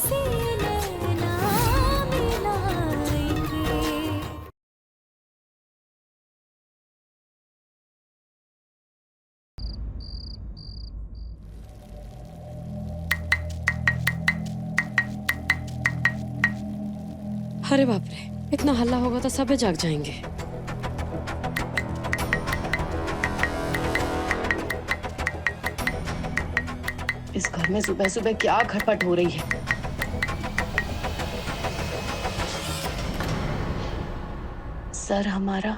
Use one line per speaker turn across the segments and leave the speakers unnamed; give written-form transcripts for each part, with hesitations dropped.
से नैना मिलाएंगे।
अरे बाप रे, इतना हल्ला होगा तो सब जाग जाएंगे।
इस घर में सुबह सुबह क्या खटपट हो रही है? सर हमारा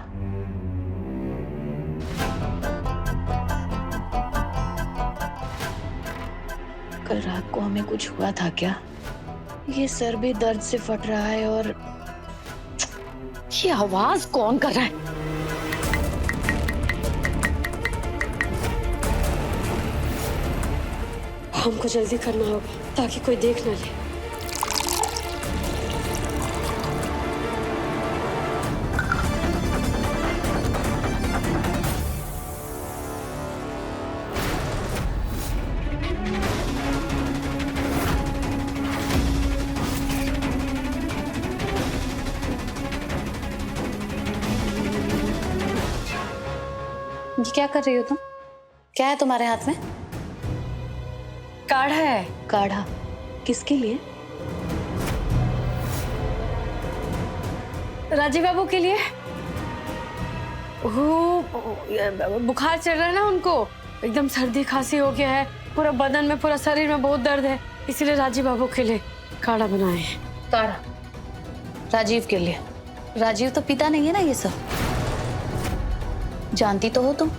कल रात को हमें कुछ हुआ था क्या? ये सर भी दर्द से फट रहा है और ये आवाज कौन कर रहा है?
हमको जल्दी करना होगा ताकि कोई देख ना ले।
ये क्या कर रही हो तुम? क्या है तुम्हारे हाथ में?
काढ़ा है।
काढ़ा किसके लिए?
राजीव बाबू के लिए। वो बुखार चढ़ रहा है ना उनको, एकदम सर्दी खांसी हो गया है, पूरा बदन में पूरा शरीर में बहुत दर्द है, इसीलिए राजीव बाबू के लिए काढ़ा बनाए हैं।
काढ़ा राजीव के लिए? राजीव तो पिता नहीं है ना ये सब, जानती तो हो तुम।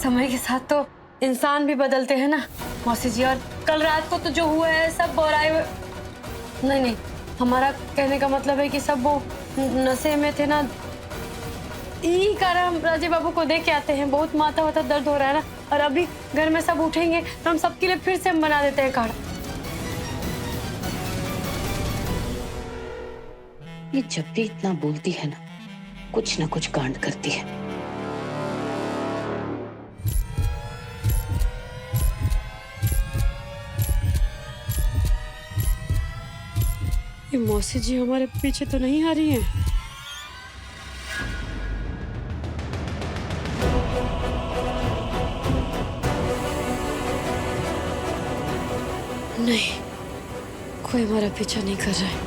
समय के साथ तो इंसान भी बदलते हैं ना मौसी जी, और कल रात को तो जो हुआ है सब बोराए हुए। नहीं, हमारा कहने का मतलब है कि सब वो नशे में थे ना, यही कारण हम राजीव बाबू को दे के आते हैं। बहुत माथा वाथा दर्द हो रहा है ना, और अभी घर में सब उठेंगे तो हम सबके लिए फिर से हम बना देते हैं काढ़ा।
ये जब भी इतना बोलती है ना, कुछ ना कुछ कांड करती है।
ये मौसी जी हमारे पीछे तो नहीं आ रही हैं? नहीं, कोई हमारा पीछा नहीं कर रहा है।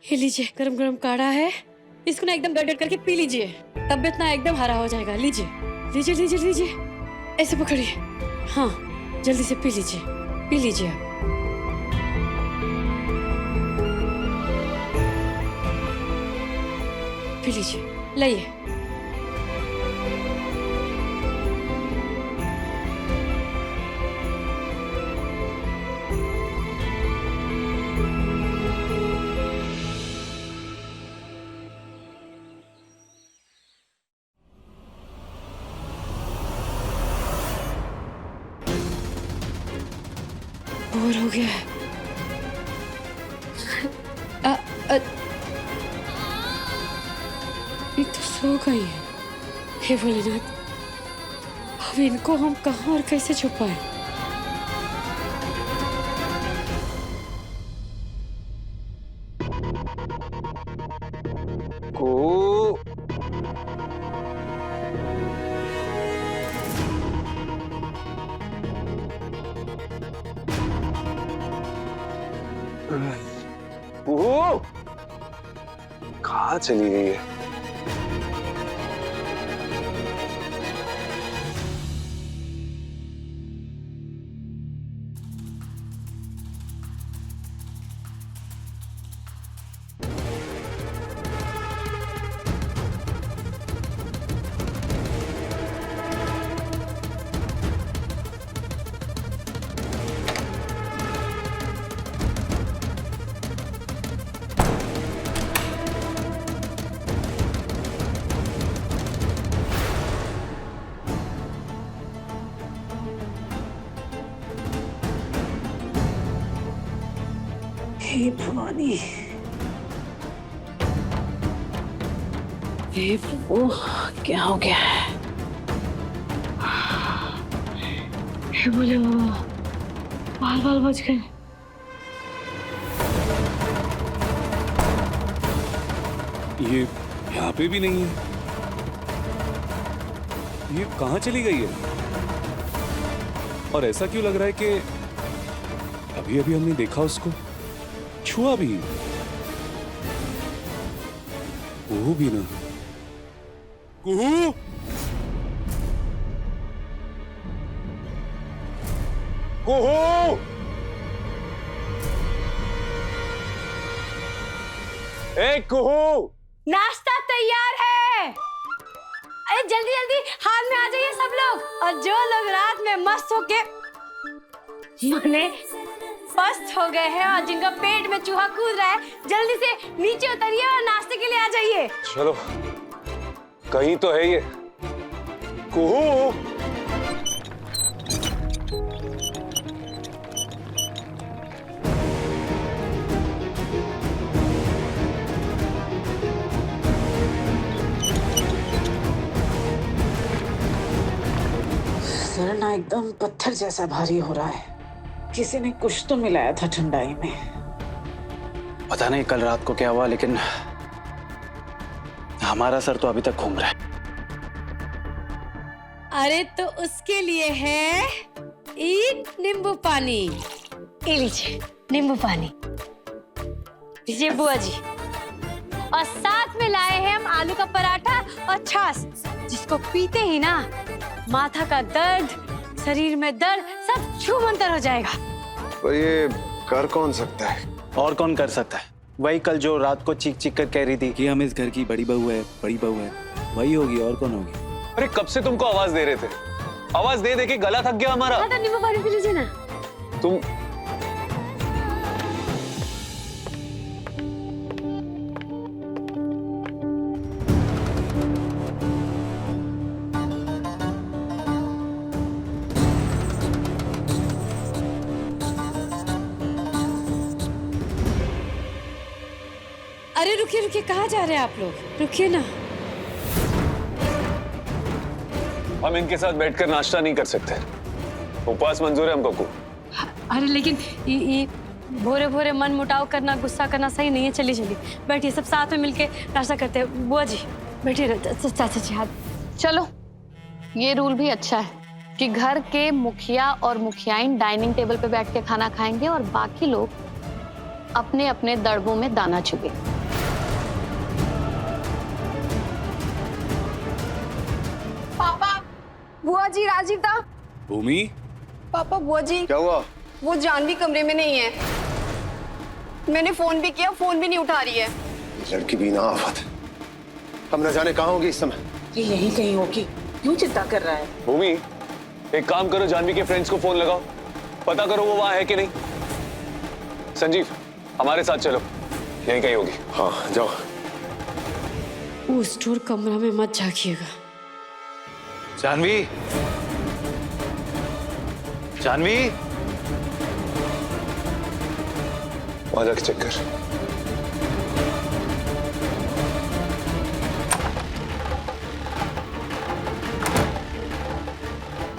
ये लीजिए, गरम गरम काढ़ा है, इसको ना एकदम गड़गड़ करके पी लीजिए, तबीयत ना एकदम हरा हो जाएगा। लीजिए लीजिए लीजिए लीजिए, ऐसे पकड़िए, हाँ जल्दी से पी लीजिए, पी लीजिए आप। पी लीजिए, लाइए। बोर हो गया है। ये तो सो गई है। हे भोलेनाथ, अब इनको हम कहाँ और कैसे छुपाएं?
को ओह, कहाँ चली गई है?
हे भवानी, हे प्रभु, क्या हो गया है?
हे बोले बाबा, बाल बाल बच गए।
ये यहाँ पे भी नहीं है। ये कहाँ चली गई है? और ऐसा क्यों लग रहा है कि अभी अभी हमने देखा उसको, छुआ भी, कुहू भी ना। कुहू, कुहू, ए कुहू,
नाश्ता तैयार है। अरे जल्दी जल्दी हाथ में आ जाइए सब लोग। और जो लोग रात में मस्त होके माने मस्त हो गए हैं और जिनका पेट में चूहा कूद रहा है, जल्दी से नीचे उतरिए और नाश्ते के लिए आ जाइए।
चलो, कहीं तो है ये। कुहू,
सर ना एकदम पत्थर जैसा भारी हो रहा है। किसी ने कुछ तो मिलाया था ठंडाई में।
पता नहीं कल रात को क्या हुआ, लेकिन हमारा सर तो अभी तक घूम रहा है।
अरे तो उसके लिए है ईट नींबू पानी। ये लीजिए नींबू पानी, लीजिए बुआ जी। और साथ में लाए हैं हम आलू का पराठा और छाछ, जिसको पीते ही ना माथा का दर्द, शरीर में दर्द सब छूमंतर हो जाएगा।
पर ये कर कौन सकता है?
और कौन कर सकता है? वही कल जो रात को चीख चीख कर कह रही थी कि हम इस घर की बड़ी बहू है, बड़ी बहू है, वही होगी, और कौन होगी?
अरे कब से तुमको आवाज दे रहे थे, आवाज दे दे के गला थक गया हमारा।
हाँ तो नींबू पानी पी लीजिए ना।
तुम
अरे रुकिए रुकिए, कहाँ जा रहे हैं आप लोग? रुकिए ना।
हम इनके साथ बैठकर नाश्ता नहीं कर सकते, उपवास मंजूर है हमको को।
अरे लेकिन ये भोरे भोरे मन मुटाव करना, गुस्सा करना सही नहीं है। चलिए चलिए बैठिए, सब साथ में मिलके नाश्ता करते हैं। बुआ जी बैठिए, चाचा जी हाथ।
चलो, ये रूल भी अच्छा है कि घर के मुखिया और मुखियाइन डाइनिंग टेबल पे बैठ के खाना खाएंगे और बाकी लोग अपने अपने दड़बों में दाना चुगे।
पापा, बुआ जी, राजीव था।
भूमि,
पापा, बुआ जी,
क्या हुआ?
वो जानवी कमरे में नहीं है। मैंने फोन भी किया, फोन भी नहीं उठा रही है।
लड़की भी ना आफत, हम न जाने कहाँ होगी इस समय।
ये यही कहीं होगी, क्यों चिंता कर रहा है?
भूमि, एक काम करो, जानवी के फ्रेंड्स को फोन लगाओ, पता करो वो वहां है कि नहीं। संजीव, हमारे साथ चलो, यहीं कहीं होगी।
हाँ जाओ।
वो स्टोर कमरा में मत झांकिएगा।
जानवी, जानवी,
वहां जाके चेक कर।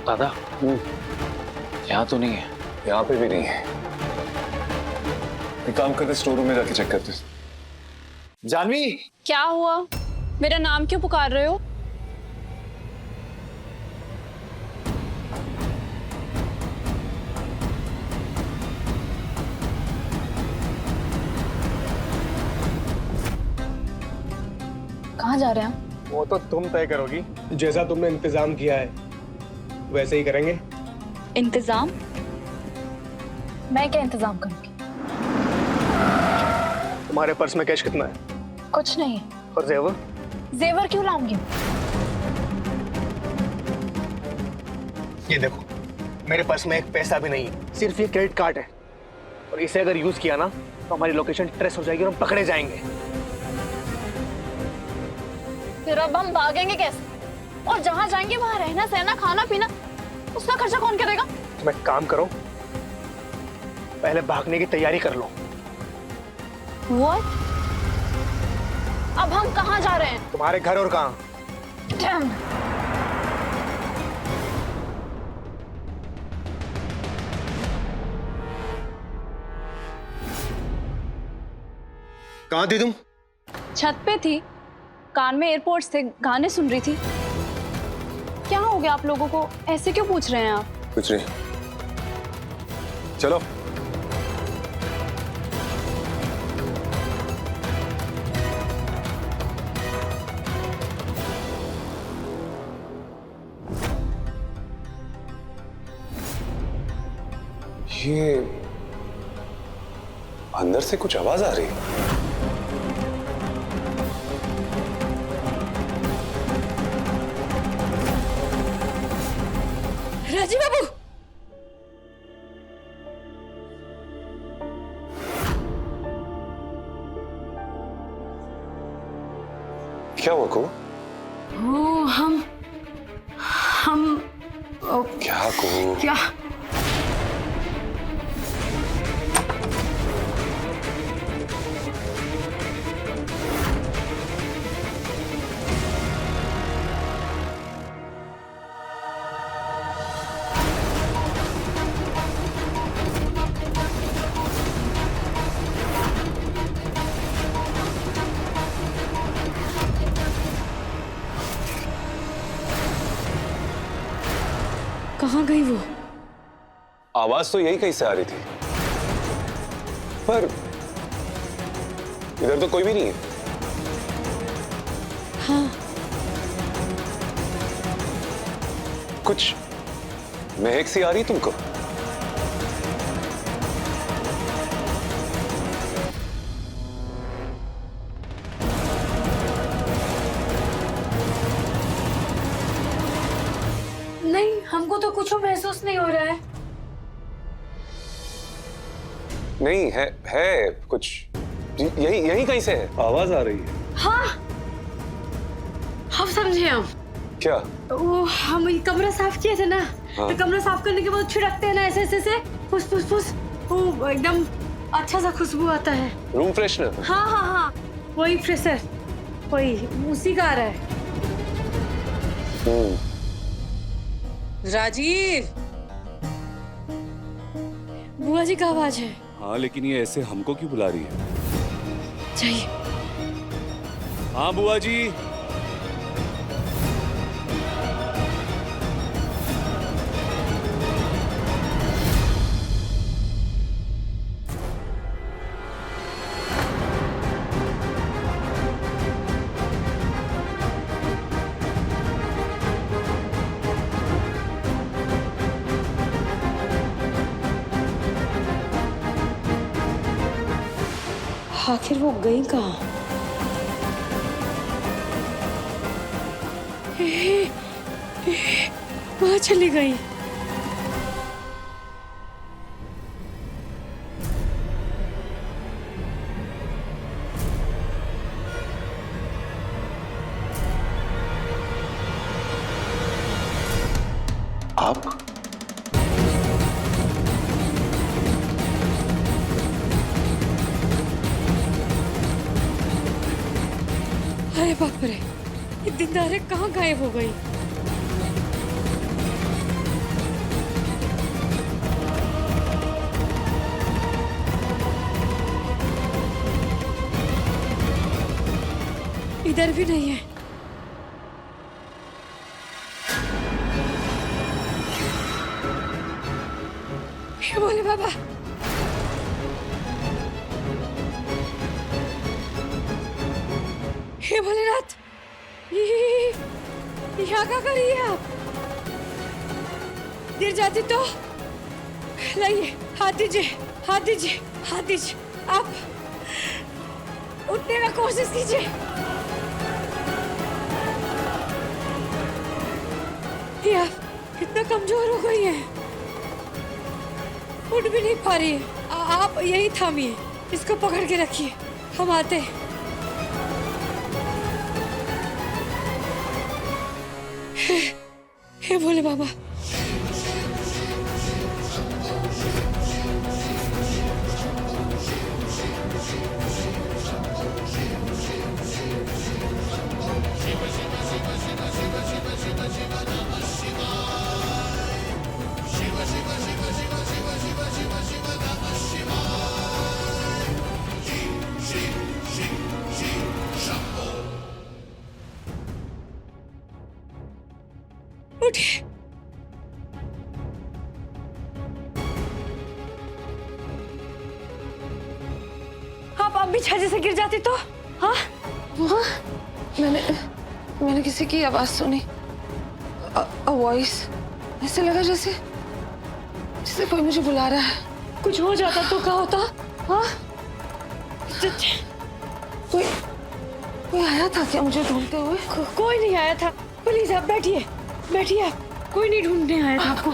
दादा, यहाँ तो नहीं है।
यहाँ पे भी नहीं है। एक काम करते, स्टोर रूम में जाके चेक करते।
जानवी,
क्या हुआ? मेरा नाम क्यों पुकार रहे हो?
कहाँ जा रहे हैं हम?
वो तो तुम तय करोगी। जैसा तुमने इंतजाम किया है वैसे ही करेंगे।
इंतजाम? मैं क्या इंतजाम करूंगी?
तुम्हारे पर्स में कैश कितना है?
कुछ नहीं।
और जेवर?
जेवर क्यों लाऊंगी?
ये देखो, मेरे पर्स में एक पैसा भी नहीं है, सिर्फ ये क्रेडिट कार्ड है। और इसे अगर यूज किया ना तो हमारी लोकेशन ट्रेस हो जाएगी और हम पकड़े जाएंगे।
फिर अब हम भागेंगे कैसे? और जहाँ जाएंगे वहाँ रहना सहना खाना पीना, उसका खर्चा कौन करेगा?
तुम एक काम करो, पहले भागने की तैयारी कर लो।
What? अब हम कहाँ जा रहे हैं?
तुम्हारे घर और कहाँ?
Damn.
कहाँ थी तुम?
छत पे थी, कान में एयरपोर्ट्स थे, गाने सुन रही थी। क्या हो गया आप लोगों को? ऐसे क्यों पूछ रहे हैं आप?
कुछ नहीं, चलो।
ये अंदर से कुछ आवाज आ रही है।
राजीव बाबू,
क्या हुआ को?
ओ, हम ओ,
क्या को?
क्या? कहाँ गई वो?
आवाज तो यही कहीं से आ रही थी, पर इधर तो कोई भी नहीं है।
हाँ,
कुछ महक सी आ रही तुमको?
नहीं, हमको तो कुछ महसूस नहीं हो रहा है।
नहीं है कुछ, यही यही कहीं से है आवाज आ रही है।
हाँ, हम समझे। हम
क्या?
वो हम ये कमरा साफ किए थे ना,
हाँ।
तो कमरा साफ करने के बाद छिड़कते हैं ना ऐसे ऐसे से, फुस फुस फुस, वो एकदम अच्छा सा खुशबू आता है।
Room freshener?
हाँ हाँ हाँ, वही फ्रेशर, वही उसी का आ रहा है।
राजीव,
बुआ जी का आवाज है।
हाँ, लेकिन ये ऐसे हमको क्यों बुला रही है?
चाहिए।
हाँ बुआ जी।
आखिर वो गई कहाँ? वहाँ चली गई।
आप?
अरे बाप रे, ये दिनदारे कहाँ गायब हो गई? इधर भी नहीं है। हे भोले बाबा, हे भोलेनाथ, यहाँ क्या कर रही है आप? गिर जाती तो? लाइए, हाथ दीजिए, हाथ दीजिए, हाथ दीजिए। आप उठने का कोशिश कीजिए। ये आप इतना कमजोर हो गई हैं, उठ भी नहीं पा रही है। आप यही थामिए, इसको पकड़ के रखिए, हम आते हैं। हे भोले बाबा, उठिए। आप अब भी छज्जे से गिर जाती तो? हाँ
हाँ, मैंने किसी की आवाज सुनी, वॉइस, ऐसे लगा जैसे कोई मुझे बुला रहा है।
कुछ हो जाता तो क्या होता? हाँ,
कोई आया था क्या मुझे ढूंढते हुए?
कोई नहीं आया था। प्लीज आप बैठिए, बैठिए आप। कोई नहीं ढूंढने आया था आपको।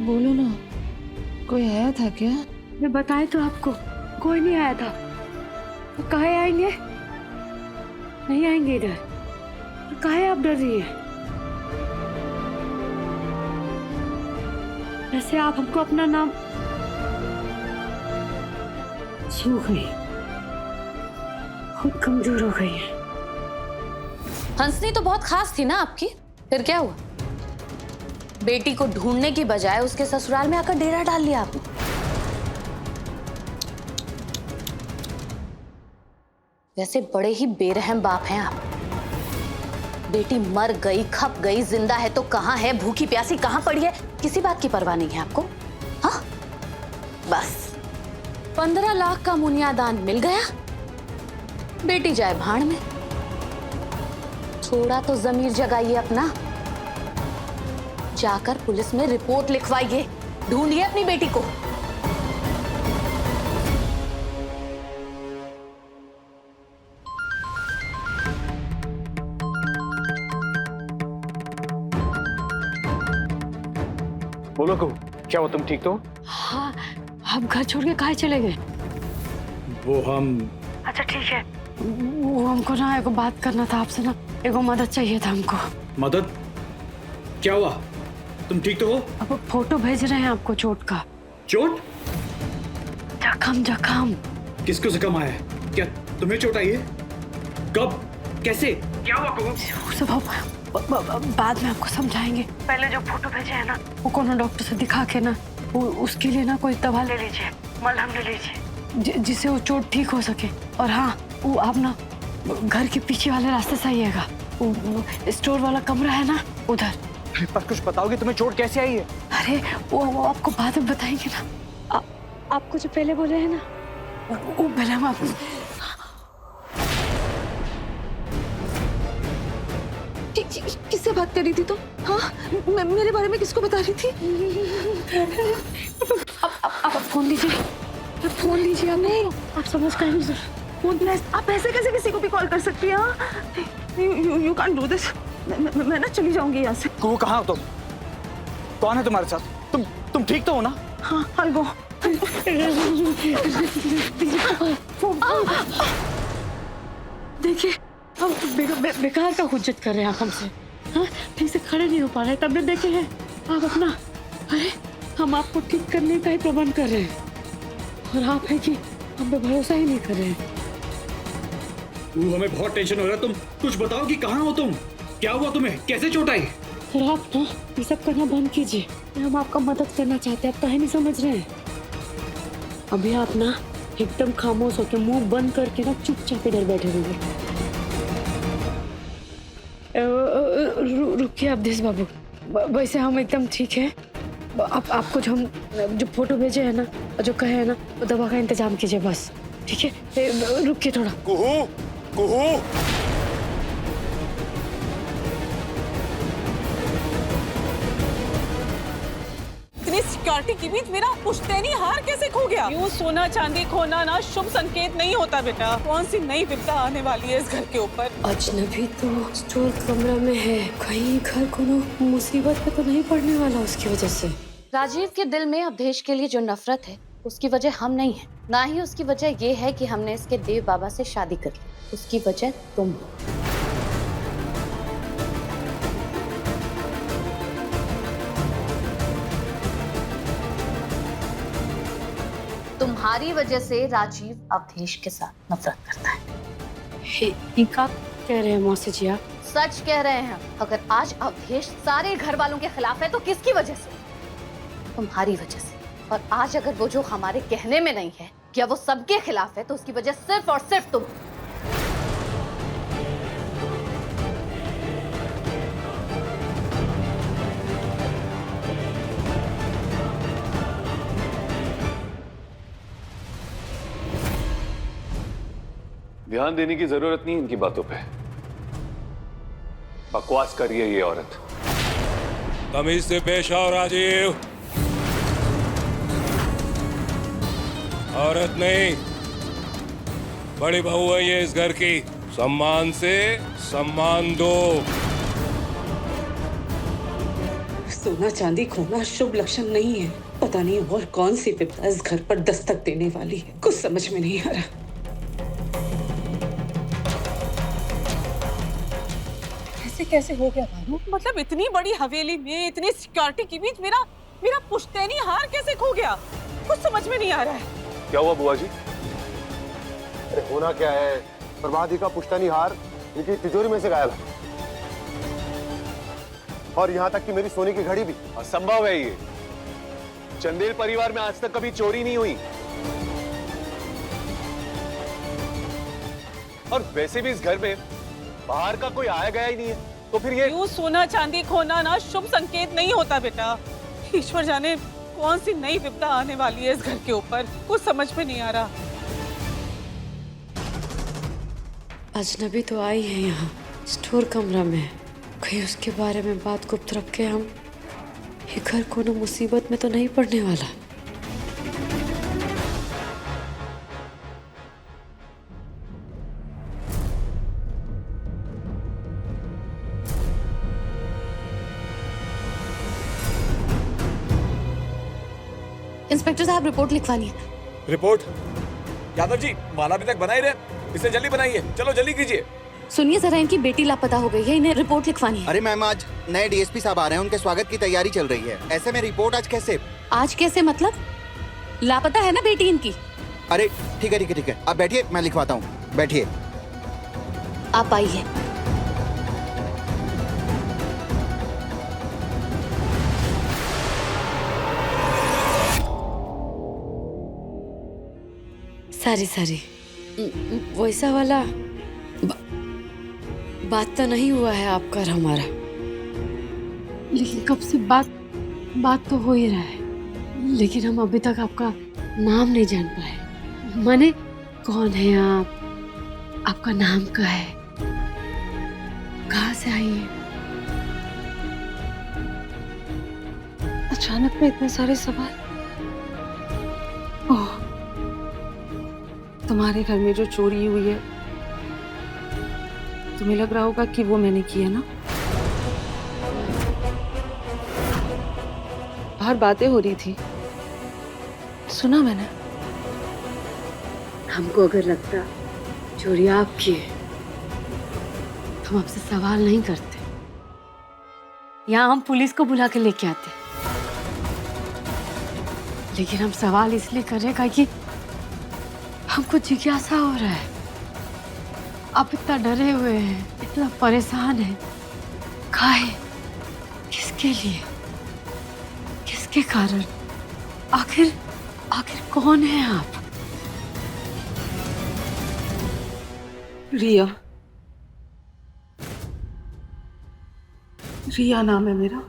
बोलो ना, कोई आया था क्या?
मैं बताए तो आपको, कोई नहीं आया था। तो काहे आएंगे? नहीं आएंगे इधर। तो काहे आप डर रही है? वैसे आप हमको अपना नाम सूख गई, खुद कमजोर हो गई है।
हंसनी तो बहुत खास थी ना आपकी, फिर क्या हुआ? बेटी को ढूंढने की बजाय उसके ससुराल में आकर डेरा डाल लिया आपने। वैसे बड़े ही बेरहम बाप हैं आप। बेटी मर गई, खप गई, जिंदा है तो कहां है, भूखी प्यासी कहां पड़ी है, किसी बात की परवाह नहीं है आपको। हाँ, बस 15 लाख का मुनिया दान मिल गया, बेटी जाए भाड़ में। थोड़ा तो जमीर जगाइए अपना, जाकर पुलिस में रिपोर्ट लिखवाइए, ढूंढिए अपनी बेटी को।
बोलो को, क्या वो तुम ठीक तो?
हाँ, आप घर छोड़ के काहे चले गए?
वो हम
अच्छा ठीक है, वो हमको ना एगो बात करना था आपसे ना, एगो मदद चाहिए था हमको।
मदद? क्या हुआ? तुम ठीक तो हो?
अब फोटो भेज रहे हैं आपको चोट का।
चोट?
जख्म जख्म।
किसको जख्म आया है? क्या तुम्हें चोट आई है? कब? कैसे? क्या हुआ को?
वो सब हम बाद में आपको समझाएंगे। पहले जो फोटो भेजे है ना, वो कोनो डॉक्टर से दिखा के ना, वो उसके लिए ना कोई दवा ले लीजिए, मलहम ले लीजिए, जिससे वो चोट ठीक हो सके। और हाँ, वो आप ना घर के पीछे वाले रास्ते से आइएगा, वो स्टोर वाला कमरा है ना, उधर।
पर कुछ बताओगे तुम्हें चोट कैसे आई है?
अरे वो आपको बाद में बताएंगे ना। आपको जो पहले बोले हैं ना, वो पहले हम आपको।
किससे बात कर रही थी तुम? हाँ, मेरे बारे में किसको बता रही थी?
आप फोन लीजिए, फोन लीजिए। आप समझ गए नहीं? फोन
आप ऐसे कैसे किसी को भी कॉल कर सकती हैं? You can't do this. मैं ना चली जाऊंगी यहाँ से।
को कहाँ हो तुम? कौन है तुम्हारे साथ? तुम ठीक तो हो ना?
हाँ, I'll go।
देखिए, हम बेकार का हुज्जत कर रहे हैं आप हमसे। हाँ, ठीक से खड़े नहीं हो पा रहे, तबीयत देखे हैं आप अपना। अरे हम आपको ठीक करने का ही प्रबंध कर रहे हैं, और आप है कि हम पे भरोसा ही नहीं कर रहे हैं।
हमें बहुत टेंशन हो रहा है। तुम कुछ बताओ कि कहाँ हो तुम? क्या हुआ तुम्हें? कैसे चोट आई?
सर आप ना ये सब करना बंद कीजिए। हम आपका मदद करना चाहते हैं, आप काहे नहीं समझ रहे हैं? अभी आप ना एकदम खामोश होकर मुंह बंद करके ना चुपचाप इधर बैठे रहिए। रुकिए अवधेश बाबू, वैसे हम एकदम ठीक है। आपको जो फोटो भेजे है ना, जो कहे है ना, वो दवा का इंतजाम कीजिए बस, ठीक है? रुकिए थोड़ा।
कुहू, कुहू।
सिक्योरिटी के बीच मेरा पुश्तैनी हार कैसे खो गया? यूं सोना चांदी खोना ना शुभ संकेत नहीं होता बेटा। कौन सी नई विपदा आने वाली है इस घर के ऊपर?
अजनबी तो स्टोर कमरा में है, कहीं घर को मुसीबत में तो नहीं पड़ने वाला उसकी वजह से।
राजीव के दिल में अवधेश के लिए जो नफरत है, उसकी वजह हम नहीं है, ना ही उसकी वजह ये है कि हमने इसके देव बाबा से शादी कर ली। उसकी वजह तुम हो। तुम्हारी वजह से राजीव अवधेश के साथ नफरत करता है।
ये आप कह रहे हैं मौसी जी? आप
सच कह रहे हैं। अगर आज अवधेश सारे घर वालों के खिलाफ है तो किसकी वजह से? तुम्हारी वजह से। और आज अगर वो जो हमारे कहने में नहीं है, क्या वो सबके खिलाफ है, तो उसकी वजह सिर्फ और सिर्फ तुम।
ध्यान देने की जरूरत नहीं इनकी बातों पे। बकवास कर रही है ये औरत।
तमीज से पेश आओ राजीव। औरत नहीं, बड़ी बहू है ये इस घर की। सम्मान से सम्मान दो।
सोना चांदी खोना शुभ लक्षण नहीं है। पता नहीं और कौन सी विपदा इस घर पर दस्तक देने वाली है, कुछ समझ में नहीं आ रहा। कैसे हो गया भानु? मतलब इतनी बड़ी हवेली में इतनी सिक्योरिटी के बीच मेरा पुश्तैनी हार कैसे खो गया? कुछ समझ में नहीं आ रहा है।
क्या हुआ बुआ जी?
अरे होना क्या है, प्रभादी का पुश्तैनी हार इनकी तिजोरी में से गायब है। और यहाँ तक कि मेरी सोने की घड़ी भी।
असंभव है ये। चंदेल परिवार में आज तक कभी चोरी नहीं हुई। और वैसे भी इस घर में बाहर का कोई आया गया ही नहीं है, तो फिर ये
यूं सोना चांदी खोना ना शुभ संकेत नहीं होता बेटा। ईश्वर जाने कौन सी नई विपदा आने वाली है इस घर के ऊपर, कुछ समझ में नहीं आ रहा।
अजनबी तो आई है यहाँ स्टोर कमरा में, कहीं उसके बारे में बात गुप्त रख के हम ये घर कोनो मुसीबत में तो नहीं पड़ने वाला।
इंस्पेक्टर साहब रिपोर्ट लिखवानी है।
रिपोर्ट? यादव जी माला अभी तक बना ही रहे, इसे जल्दी बनाइए। चलो जल्दी कीजिए।
सुनिए जरा, इनकी बेटी लापता हो गई है, इन्हें रिपोर्ट लिखवानी है।
अरे मैम, आज नए डीएसपी साहब आ रहे हैं, उनके स्वागत की तैयारी चल रही है। ऐसे में रिपोर्ट आज कैसे?
आज कैसे मतलब? लापता है ना बेटी इनकी।
अरे ठीक है ठीक है ठीक है, आप बैठिए, मैं लिखवाता हूँ, बैठिए।
आप आइए।
सारी वैसा वाला बात तो नहीं हुआ है आपका और हमारा, लेकिन कब से बात तो हो ही रहा है। लेकिन हम अभी तक आपका नाम नहीं जान पाए। माने कौन है आप, आपका नाम क्या है, कहाँ से आई है?
अचानक में इतने सारे सवाल। ओह, तुम्हारे घर में जो चोरी हुई है, तुम्हें लग रहा होगा कि वो मैंने किया ना? बाहर बातें हो रही थी, सुना मैंने।
हमको अगर लगता चोरी आपकी है तो हम आपसे सवाल नहीं करते, यहाँ हम पुलिस को बुला के लेके आते। लेकिन हम सवाल इसलिए कर रहे हैं कि हमको जिज्ञासा हो रहा है। आप इतना डरे हुए हैं, इतना परेशान हैं, काहे, किसके लिए, किसके कारण, आखिर कौन है आप?
रिया नाम है मेरा।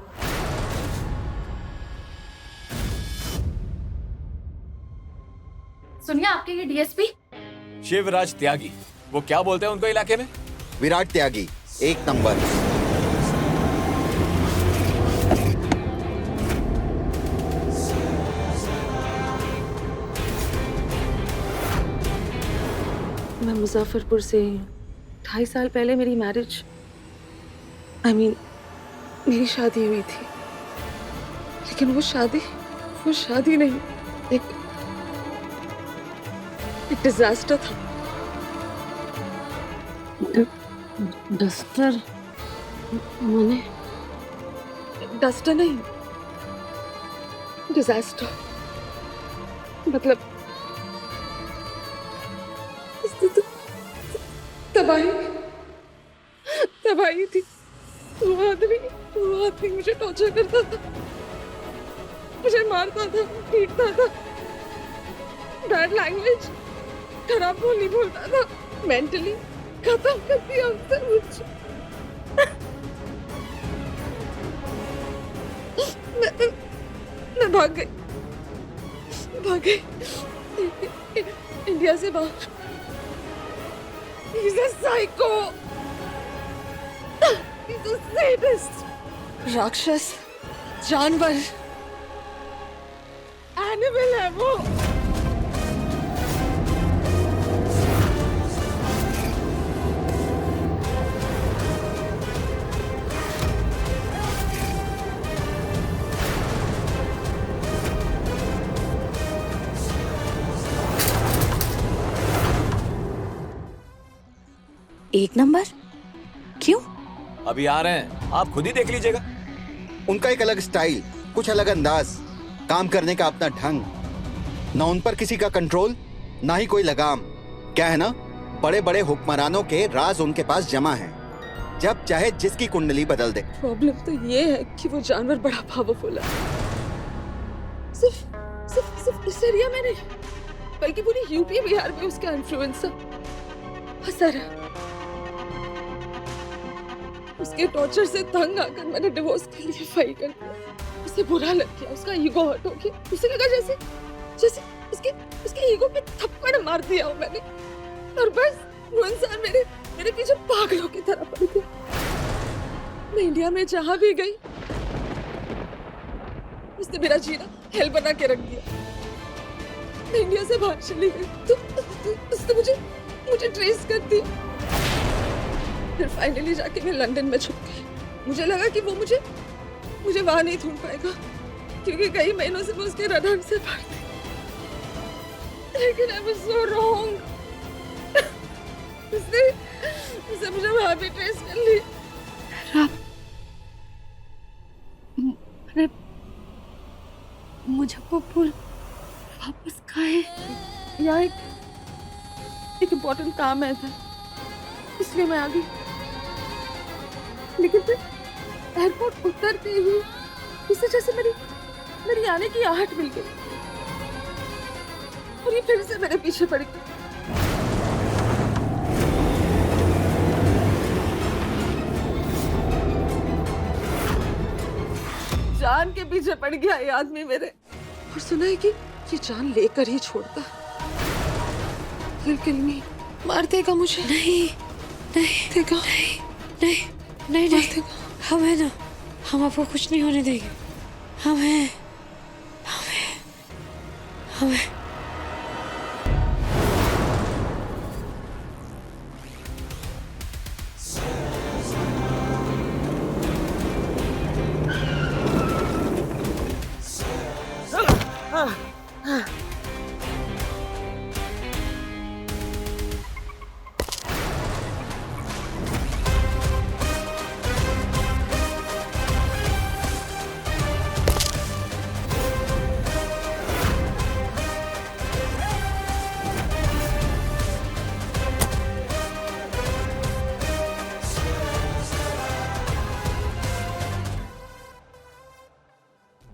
सुनिए, आपके ये डीएसपी
शिवराज त्यागी, वो क्या बोलते हैं उनको इलाके में?
विराट त्यागी, 1 नंबर।
मैं मुजफ्फरपुर से 2.5 साल पहले मेरी मैरिज मेरी शादी हुई थी। लेकिन वो शादी नहीं, एक डिजास्टर था।
डस्टर माने?
डस्टर नहीं, डिजास्टर। मतलब तबाही थी। वो आदमी मुझे टॉर्चर करता था, मुझे मारता था, पीटता था, बैड लैंग्वेज, खराब बोली बोलता था, मेंटली खत्म कर दिया उसने मुझे। मैं भाग गई इंडिया से बाहर। He's a psycho. He's a sadist. राक्षस, जानवर, एनिमल है वो।
एक नंबर? क्यों?
अभी आ रहे हैं, आप खुद ही देख लीजिएगा।
उनका एक अलग स्टाइल, कुछ अलग अंदाज, काम करने का अपना ढंग, ना उन पर किसी का कंट्रोल, ना ही कोई लगाम। क्या है ना, बड़े बड़े हुक्मरानों के राज उनके पास जमा हैं, जब चाहे जिसकी कुंडली बदल दे।
प्रॉब्लम तो ये है कि वो जानवर बड़ा पावरफुल है। सिर्फ इस एरिया में नहीं, बल्कि पूरी यूपी बिहार में उसका इन्फ्लुएंस असर है। उसके टॉर्चर से तंग आकर मैंने डिवोर्स के लिए फाइल कर दिया। उसे बुरा लग गया, उसका ईगो हर्ट हो गया। उसे लगा जैसे उसके ईगो पे थप्पड़ मार दिया हो मैंने, और बस वो इंसान मेरे पीछे पागलों की तरह पड़ गया। मैं इंडिया में जहां भी गई, उसने मेरा जीना हेल बना के रख दिया। मैं इंडिया से बाहर चली गई तो उसने मुझे ट्रेस कर दिया। फिर फाइनली जाके मैं लंदन में छुप गई। मुझे लगा कि वो मुझे वहां नहीं ढूंढ पाएगा, क्योंकि कई महीनों से मैं उसके रडार से बाहर थी। लेकिन आई वाज सो रॉन्ग। उसने मुझे वहां भी ट्रेस कर लिया। मुजफ्फरपुर वापस खाए, यहाँ एक इम्पोर्टेंट काम है था, इसलिए मैं आ गई। लेकिन फिर एयरपोर्ट उतरते ही उसे जैसे मेरी आने की आहट मिल गई, और ये फिर से मेरे पीछे पड़ गई। जान के पीछे पड़ गया ये आदमी मेरे, और सुना है कि ये जान लेकर ही छोड़ता। किल मी, मार देगा मुझे। नहीं देगा, नहीं, हम है ना, हम आपको कुछ नहीं होने देंगे। हम हैं।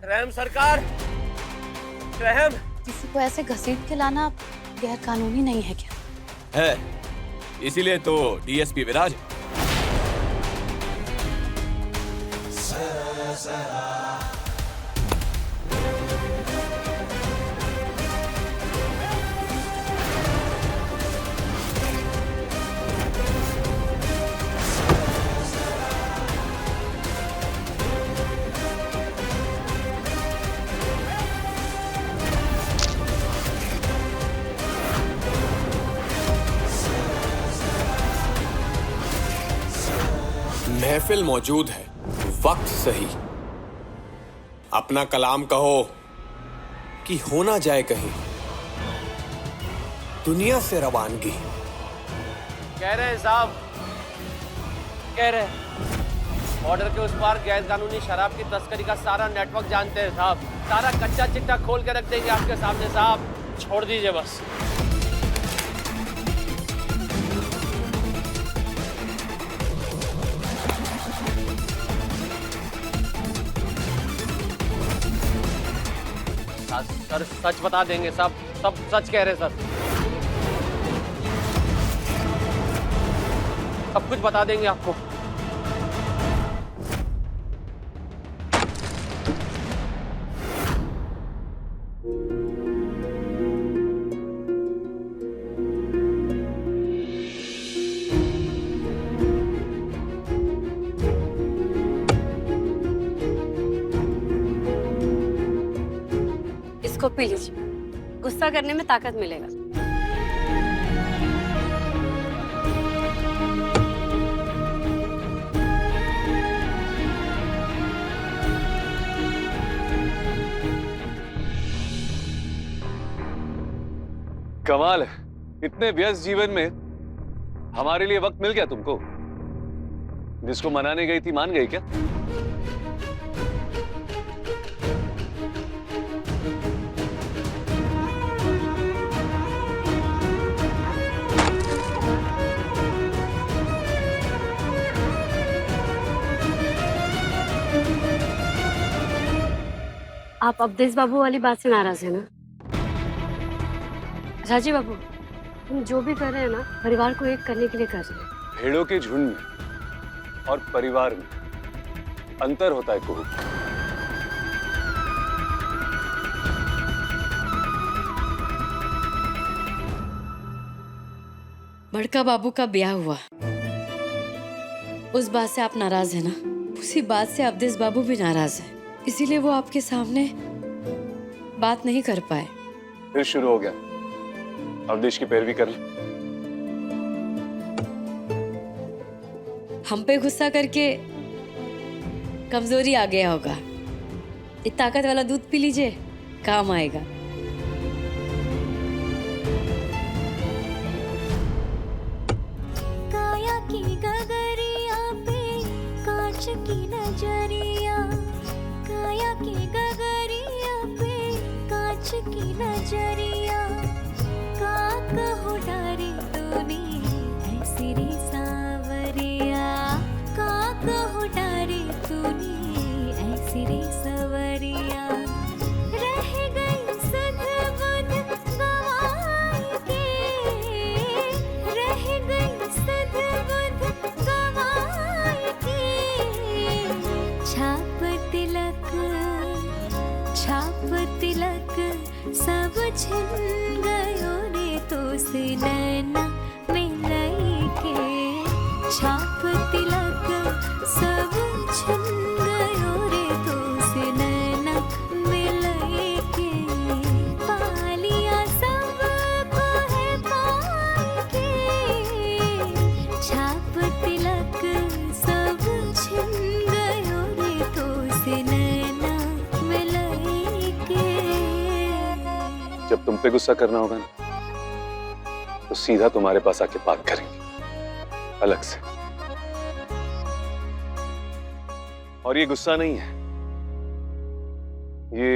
रहम सरकार, रहम।
किसी को ऐसे घसीट के लाना गैर कानूनी नहीं है क्या?
है, इसीलिए तो डीएसपी विराज है।
महफिल मौजूद है, वक्त सही। अपना कलाम कहो कि होना जाए कहीं दुनिया से रवानगी।
कह रहे हैं साहब, कह रहे हैं बॉर्डर के उस पार गैर कानूनी शराब की तस्करी का सारा नेटवर्क जानते हैं साहब। सारा कच्चा चिट्टा खोल के रख देंगे आपके सामने साहब, छोड़ दीजिए बस। सर सच बता देंगे, सब सब सच कह रहे हैं सर। सब कुछ बता देंगे आपको।
इसको पी लीजिए, गुस्सा करने में ताकत मिलेगा।
कमाल है, इतने व्यस्त जीवन में हमारे लिए वक्त मिल गया तुमको। जिसको मनाने गई थी मान गई क्या?
आप अवधेश बाबू वाली बात से नाराज है ना? राजीव बाबू, हम जो भी कर रहे हैं ना, परिवार को एक करने के लिए कर रहे हैं।
भेड़ों के झुंड में और परिवार में अंतर होता है कुहू।
बड़का बाबू का ब्याह हुआ, उस बात से आप नाराज है ना? उसी बात से अवधेश बाबू भी नाराज है, इसीलिए वो आपके सामने बात नहीं कर पाए।
फिर शुरू हो गया, अवधेश की पैरवी कर ले।
हम पे गुस्सा करके कमजोरी आ गया होगा। ये ताकत वाला दूध पी लीजिए, काम आएगा।
काया की गगरिया पे कांच की नजरिया, काया की गगरिया पे कांच की नजरिया, का कहो डारे तूने ऐसी रे सावरिया, का कहो डारे तूने ऐसी रे सवरिया, रह गई सुध बुध गवाई के, रह गई सुध बुध गवाई के, छाप तिलक सब छिन गयो रे तो से नैना मिलाई के, छाप तिलक सब छिन गयो रे तो से नैना मिलाई के, पालिया सब को है पाई के, छाप तिलक सब छिन गयो रे तो से नैना मिलाई के।
जब तुम पे गुस्सा करना होगा ना, तो सीधा तुम्हारे पास आके बात करेंगे, अलग से। और ये गुस्सा नहीं है, ये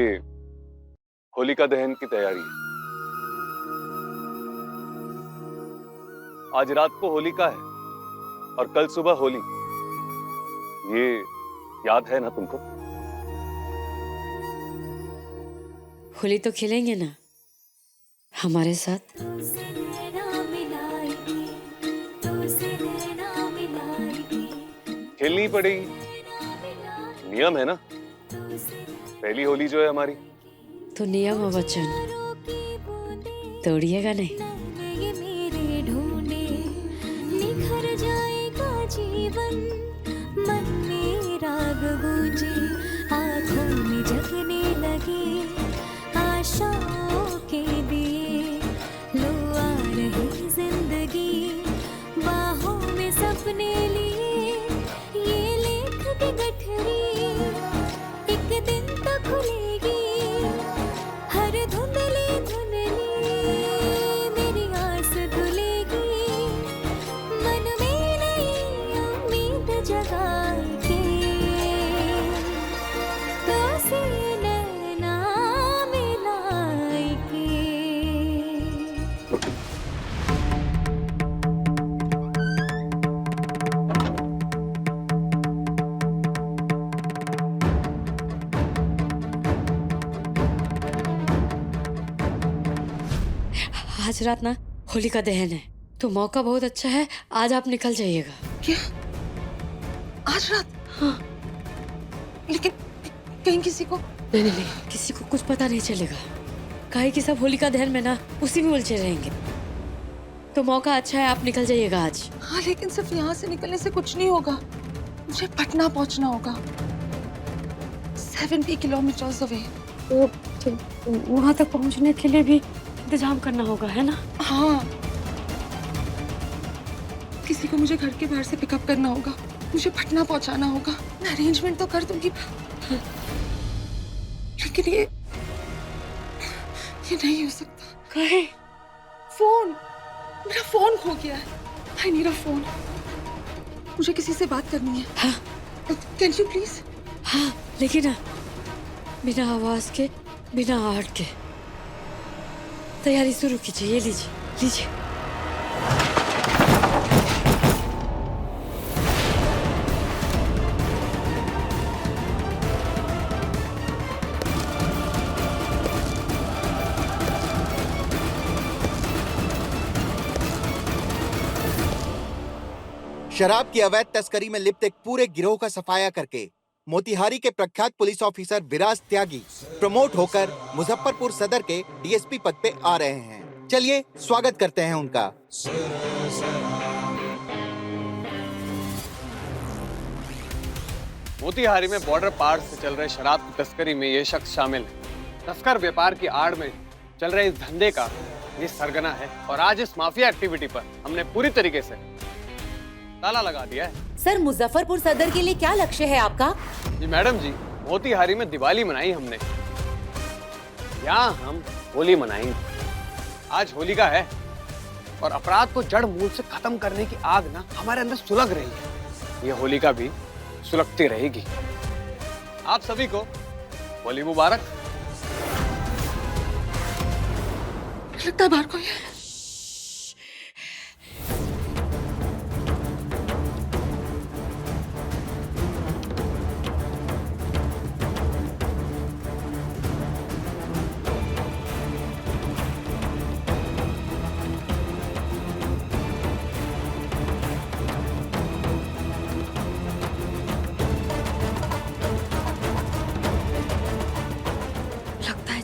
होलिका दहन की तैयारी है। आज रात को होलिका है और कल सुबह होली। ये याद है ना तुमको?
होली तो खेलेंगे ना हमारे साथ?
खेलनी पड़ेगी, नियम है ना। पहली होली जो है हमारी।
तो नियम और वचन तोड़िएगा नहीं।
ये मेरे ढूंढे निखर जाएगा जीवन, मन में राग गूंजे, आंखों में जगने लगे आशाओं के दिए, लो आ रही जिंदगी बाहों में सपने लिए, ये लेख की गठरी एक दिन तो खुलेगी, हर धुंधली धुंधली मेरी आस धुलेगी, मन में नई उम्मीद जगा के, तो से नैना मिलाए
आज रात ना होलिका दहन है, तो मौका बहुत अच्छा है, आज आप निकल जाइएगा।
क्या आज रात?
हाँ।
लेकिन कहीं किसी को?
नहीं नहीं नहीं, किसी को कुछ पता नहीं चलेगा। काहे कि सब होलिका दहन में ना उसी में उलझे रहेंगे, तो मौका अच्छा है, आप निकल जाइएगा आज।
हाँ, लेकिन सिर्फ यहाँ से निकलने से कुछ नहीं होगा, मुझे पटना पहुँचना होगा, 70 किलोमीटर्स अवे।
तो वहाँ तक पहुँचने के लिए भी इंतजाम करना होगा, है ना?
हाँ, किसी को मुझे घर के बाहर से पिकअप करना होगा, मुझे पटना पहुँचाना होगा। मैं अरेंजमेंट तो कर दूंगी, लेकिन ये नहीं हो सकता।
काहे?
फोन, मेरा फोन खो गया है। आई नीड अ फोन, मुझे किसी से बात करनी है।
हाँ।
Can you please?
हाँ, लेकिन ना बिना आवाज के, बिना आहट के। तैयारी शुरू कीजिए, ये लीजिए लीजिए।
शराब की अवैध तस्करी में लिप्त एक पूरे गिरोह का सफाया करके मोतिहारी के प्रख्यात पुलिस ऑफिसर विराज त्यागी प्रमोट होकर मुजफ्फरपुर सदर के डीएसपी पद पे आ रहे हैं। चलिए स्वागत करते हैं उनका।
मोतिहारी में बॉर्डर पार से चल रहे शराब की तस्करी में ये शख्स शामिल है। तस्कर व्यापार की आड़ में चल रहे इस धंधे का ये सरगना है, और आज इस माफिया एक्टिविटी पर हमने पूरी तरीके से ताला लगा दिया है।
सर, मुजफ्फरपुर सदर के लिए क्या लक्ष्य है आपका?
जी मैडम जी, मोतिहारी में दिवाली मनाई हमने, यहाँ हम होली मनाएंगे। आज होली का है और अपराध को जड़ मूल से खत्म करने की आग ना हमारे अंदर सुलग रही है। ये होलिका भी सुलगती रहेगी। आप सभी को होली मुबारक।
लगता है बाहर कोई है।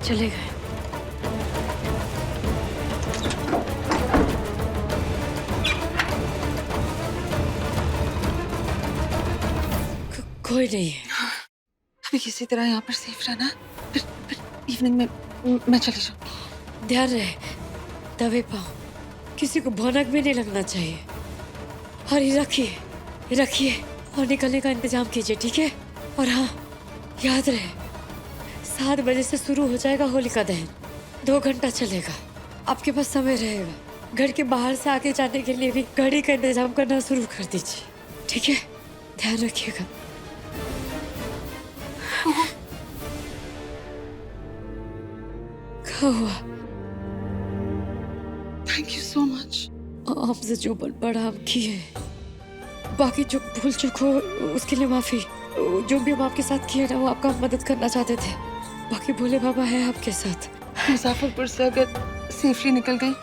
चले गए। कोई नहीं है।
अभी किसी तरह यहाँ पर सेफ रहना, फिर इवनिंग में मैं चली जाऊँ।
ध्यान रहे, दबे पाओ, किसी को भनक भी नहीं लगना चाहिए। और ये रखिए रखिए और निकलने का इंतजाम कीजिए, ठीक है? और हाँ, याद रहे 7 बजे से शुरू हो जाएगा होलिका दहन, 2 घंटा चलेगा। आपके पास समय रहेगा। घर के बाहर से आगे जाने के लिए भी गाड़ी का इंतजाम करना शुरू कर दीजिए, ठीक है? ध्यान रखिएगा। क्या हुआ?
Thank you so much.
हमसे जो बड़ा हम किए, बाकी जो भूल चुक हो उसके लिए माफी। जो भी हम आपके साथ किए ना, वो आपका मदद करना चाहते थे। बाकी भोले बाबा है आपके साथ।
मुजफ्फरपुर से अगर सेफली निकल गई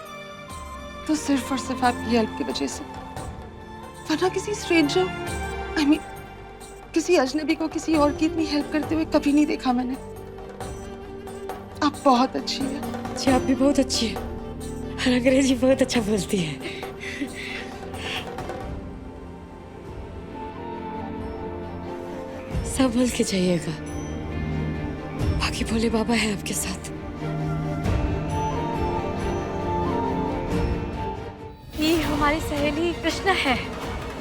तो सिर्फ और सिर्फ आपकी हेल्प की वजह से, वरना किसी स्ट्रेंजर, आई मीन किसी अजनबी को किसी और की इतनी हेल्प करते हुए कभी नहीं देखा मैंने। आप बहुत अच्छी है।
जी, आप भी बहुत अच्छी है और अंग्रेजी बहुत अच्छा बोलती है। संभल के जाइएगा, बाकी भोले बाबा है आपके साथ।
ये हमारी सहेली कृष्णा है,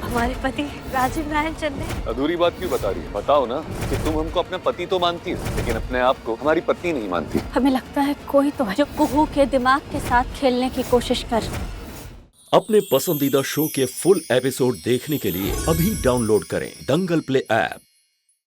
हमारे पति राजीव नारायण चंद है।
अधूरी बात क्यों बता रही है? बताओ ना कि तुम हमको अपने पति तो मानती हो, लेकिन अपने आप को हमारी पत्नी नहीं मानती।
हमें लगता है कोई तो है जो कुहू के दिमाग के साथ खेलने की कोशिश कर।
अपने पसंदीदा शो के फुल एपिसोड देखने के लिए अभी डाउनलोड करें दंगल प्ले ऐप।